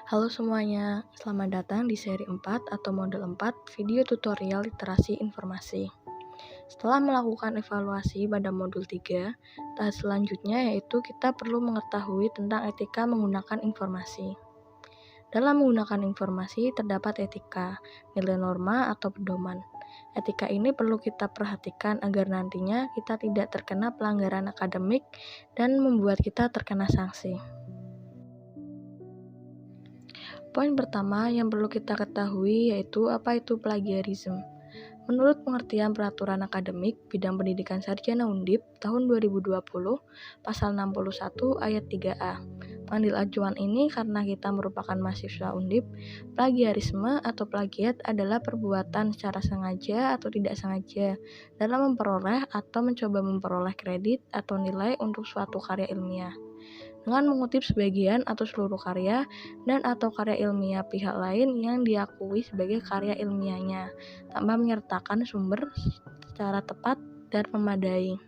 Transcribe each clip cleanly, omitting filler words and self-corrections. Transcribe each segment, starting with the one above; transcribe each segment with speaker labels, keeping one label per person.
Speaker 1: Halo semuanya, selamat datang di seri 4 atau modul 4 video tutorial literasi informasi. Setelah melakukan evaluasi pada modul 3, tahap selanjutnya yaitu kita perlu mengetahui tentang etika menggunakan informasi. Dalam menggunakan informasi terdapat etika, nilai norma atau pedoman. Etika ini perlu kita perhatikan agar nantinya kita tidak terkena pelanggaran akademik dan membuat kita terkena sanksi. Poin pertama yang perlu kita ketahui yaitu apa itu plagiarisme. Menurut pengertian Peraturan Akademik Bidang Pendidikan Sarjana Undip tahun 2020, Pasal 61 Ayat 3A. Pengambil acuan ini karena kita merupakan mahasiswa Undip, plagiarisme atau plagiat adalah perbuatan secara sengaja atau tidak sengaja dalam memperoleh atau mencoba memperoleh kredit atau nilai untuk suatu karya ilmiah dengan mengutip sebagian atau seluruh karya dan atau karya ilmiah pihak lain yang diakui sebagai karya ilmiahnya, tanpa menyertakan sumber secara tepat dan memadai.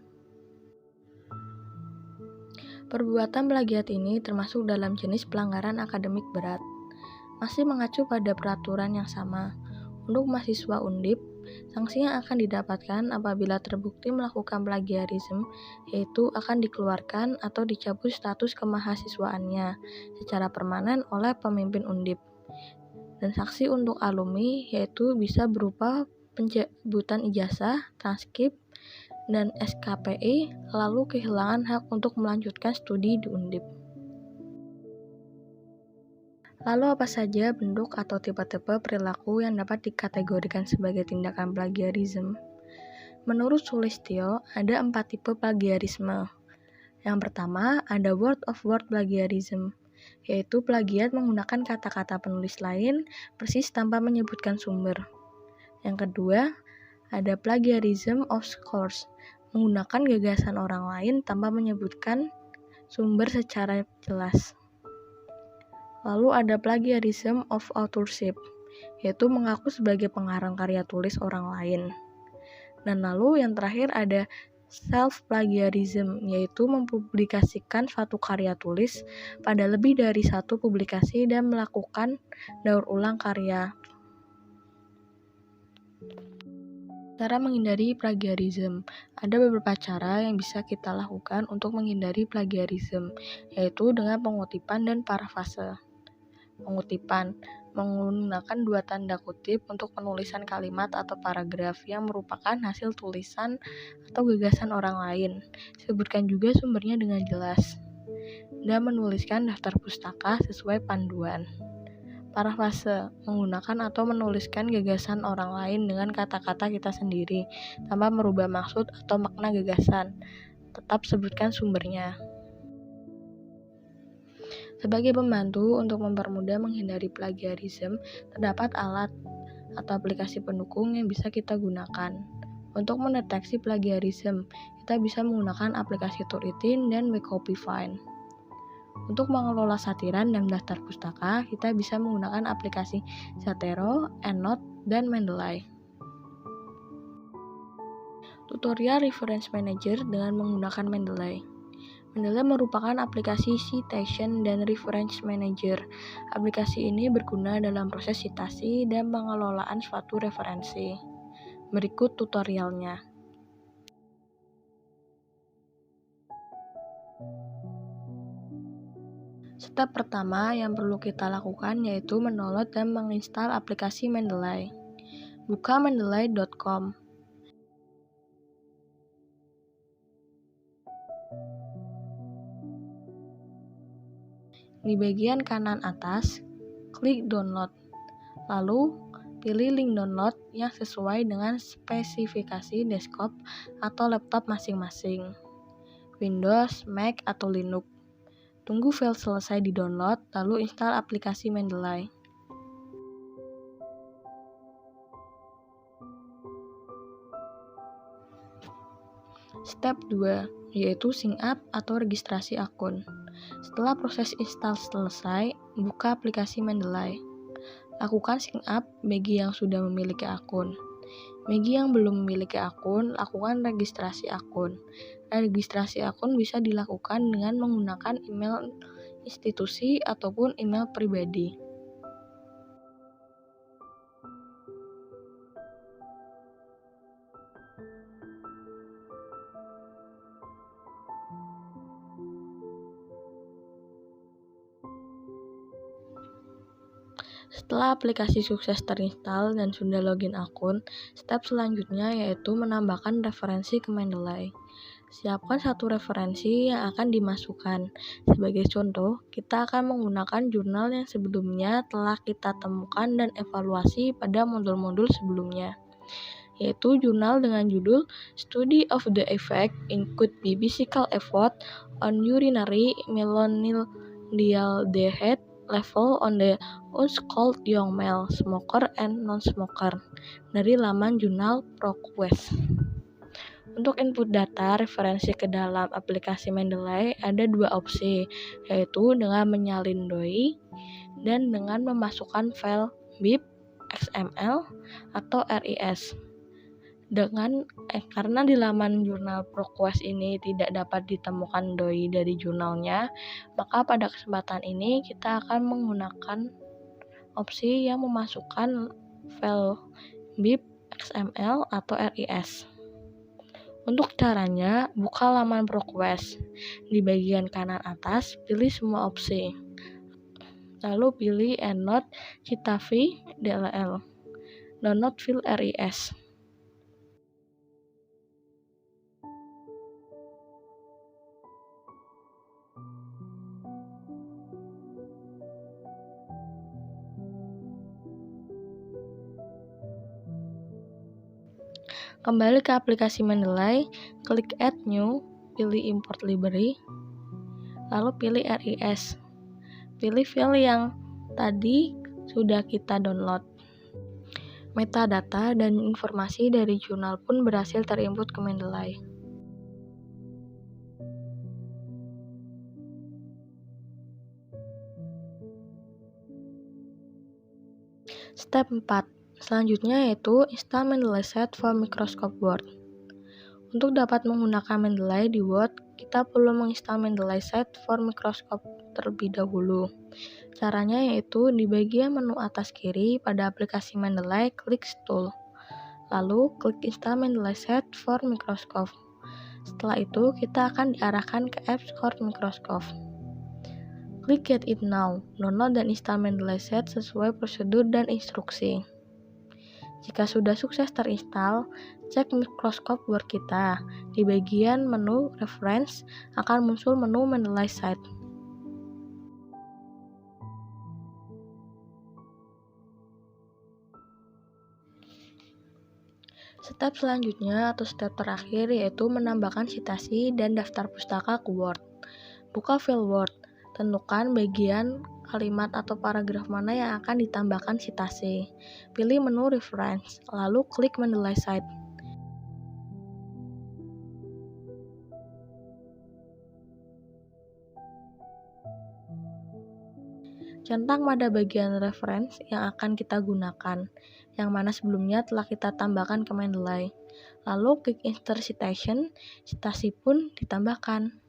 Speaker 1: Perbuatan plagiat ini termasuk dalam jenis pelanggaran akademik berat. Masih mengacu pada peraturan yang sama. Untuk mahasiswa Undip, sanksi yang akan didapatkan apabila terbukti melakukan plagiarisme yaitu akan dikeluarkan atau dicabut status kemahasiswaannya secara permanen oleh pemimpin Undip. Dan sanksi untuk alumni yaitu bisa berupa pencabutan ijazah, transkrip, dan SKPI, lalu kehilangan hak untuk melanjutkan studi di Undip. Lalu apa saja bentuk atau tipe-tipe perilaku yang dapat dikategorikan sebagai tindakan plagiarisme? Menurut Sulistyo, ada 4 tipe plagiarisme. Yang pertama, ada word-of-word plagiarism, yaitu plagiat menggunakan kata-kata penulis lain persis tanpa menyebutkan sumber. Yang kedua, ada plagiarism of source, menggunakan gagasan orang lain tanpa menyebutkan sumber secara jelas. Lalu ada plagiarism of authorship, yaitu mengaku sebagai pengarang karya tulis orang lain. Dan lalu yang terakhir ada self-plagiarism, yaitu mempublikasikan suatu karya tulis pada lebih dari satu publikasi dan melakukan daur ulang karya. Cara menghindari plagiarisme. Ada beberapa cara yang bisa kita lakukan untuk menghindari plagiarisme, yaitu dengan pengutipan dan parafrase. Pengutipan menggunakan 2 tanda kutip untuk penulisan kalimat atau paragraf yang merupakan hasil tulisan atau gagasan orang lain. Sebutkan juga sumbernya dengan jelas. Dan menuliskan daftar pustaka sesuai panduan. Parafrase menggunakan atau menuliskan gagasan orang lain dengan kata-kata kita sendiri tanpa merubah maksud atau makna gagasan. Tetap sebutkan sumbernya. Sebagai pembantu untuk mempermudah menghindari plagiarisme, terdapat alat atau aplikasi pendukung yang bisa kita gunakan. Untuk mendeteksi plagiarisme, kita bisa menggunakan aplikasi Turnitin dan Wikopifine. Untuk mengelola satiran dan daftar pustaka, kita bisa menggunakan aplikasi Zotero, EndNote, dan Mendeley. Tutorial Reference Manager dengan menggunakan Mendeley. Mendeley merupakan aplikasi citation dan reference manager. Aplikasi ini berguna dalam proses citasi dan pengelolaan suatu referensi. Berikut tutorialnya. Step pertama yang perlu kita lakukan yaitu mendownload dan menginstal aplikasi Mendeley. Buka mendeley.com. Di bagian kanan atas, klik download. Lalu, pilih link download yang sesuai dengan spesifikasi desktop atau laptop masing-masing. Windows, Mac, atau Linux. Tunggu file selesai di-download, lalu install aplikasi Mendeley. Step 2, yaitu sign up atau registrasi akun. Setelah proses install selesai, buka aplikasi Mendeley. Lakukan sign up bagi yang sudah memiliki akun. Bagi yang belum memiliki akun, lakukan registrasi akun. Registrasi akun bisa dilakukan dengan menggunakan email institusi ataupun email pribadi. Setelah aplikasi sukses terinstall dan sudah login akun, step selanjutnya yaitu menambahkan referensi ke Mendeley. Siapkan satu referensi yang akan dimasukkan. Sebagai contoh, kita akan menggunakan jurnal yang sebelumnya telah kita temukan dan evaluasi pada modul-modul sebelumnya, yaitu jurnal dengan judul Study of the Effect Include Physical Effort on Urinary Melanylaldehyde Level on the Unschooled Young Male Smoker and Non-Smoker dari laman jurnal ProQuest. Untuk input data referensi ke dalam aplikasi Mendeley ada dua opsi, yaitu dengan menyalin DOI dan dengan memasukkan file BIP, XML, atau RIS. Karena di laman jurnal ProQuest ini tidak dapat ditemukan DOI dari jurnalnya, maka pada kesempatan ini kita akan menggunakan opsi yang memasukkan file BIP, XML, atau RIS. Untuk caranya, buka laman ProQuest. Di bagian kanan atas, pilih semua opsi. Lalu pilih EndNote Citavi DLL. Download file RIS. Kembali ke aplikasi Mendeley, klik Add New, pilih Import Library, lalu pilih RIS. Pilih file yang tadi sudah kita download. Metadata dan informasi dari jurnal pun berhasil terinput ke Mendeley. Step 4. Selanjutnya yaitu install Mendeley Set for Microsoft Word. Untuk dapat menggunakan Mendeley di Word, kita perlu menginstal Mendeley Set for Microsoft terlebih dahulu. Caranya yaitu di bagian menu atas kiri pada aplikasi Mendeley, klik Tool. Lalu klik install Mendeley Set for Microsoft. Setelah itu, kita akan diarahkan ke Apps for Microsoft. Klik Get It Now, download dan install Mendeley Set sesuai prosedur dan instruksi. Jika sudah sukses terinstall, cek Microsoft Word kita. Di bagian menu Reference akan muncul menu Mendeley Set. Step selanjutnya atau step terakhir yaitu menambahkan citasi dan daftar pustaka ke Word. Buka file Word, tentukan bagian kalimat atau paragraf mana yang akan ditambahkan citasi. Pilih menu Reference, lalu klik Mendeley Set. Centang pada bagian reference yang akan kita gunakan, yang mana sebelumnya telah kita tambahkan ke Mendeley. Lalu klik Insert Citation, citasi pun ditambahkan.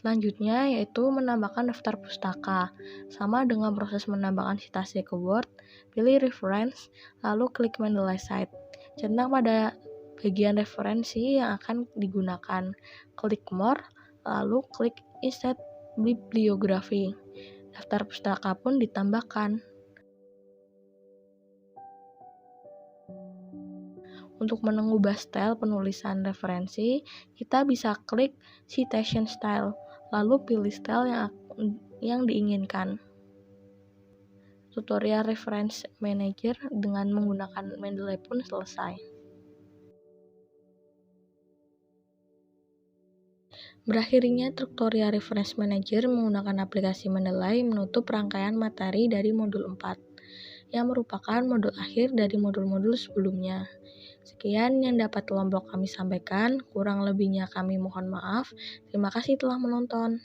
Speaker 1: Selanjutnya yaitu menambahkan daftar pustaka. Sama dengan proses menambahkan citasi ke Word, pilih Reference, lalu klik Mendeley Set. Centang pada bagian referensi yang akan digunakan. Klik More, lalu klik Insert Bibliography. Daftar pustaka pun ditambahkan. Untuk mengubah style penulisan referensi, kita bisa klik Citation Style, lalu pilih style yang diinginkan. Tutorial Reference Manager dengan menggunakan Mendeley pun selesai. Berakhirnya tutorial Reference Manager menggunakan aplikasi Mendeley menutup rangkaian materi dari modul 4, yang merupakan modul akhir dari modul-modul sebelumnya. Sekian yang dapat kelompok kami sampaikan, kurang lebihnya kami mohon maaf. Terima kasih telah menonton.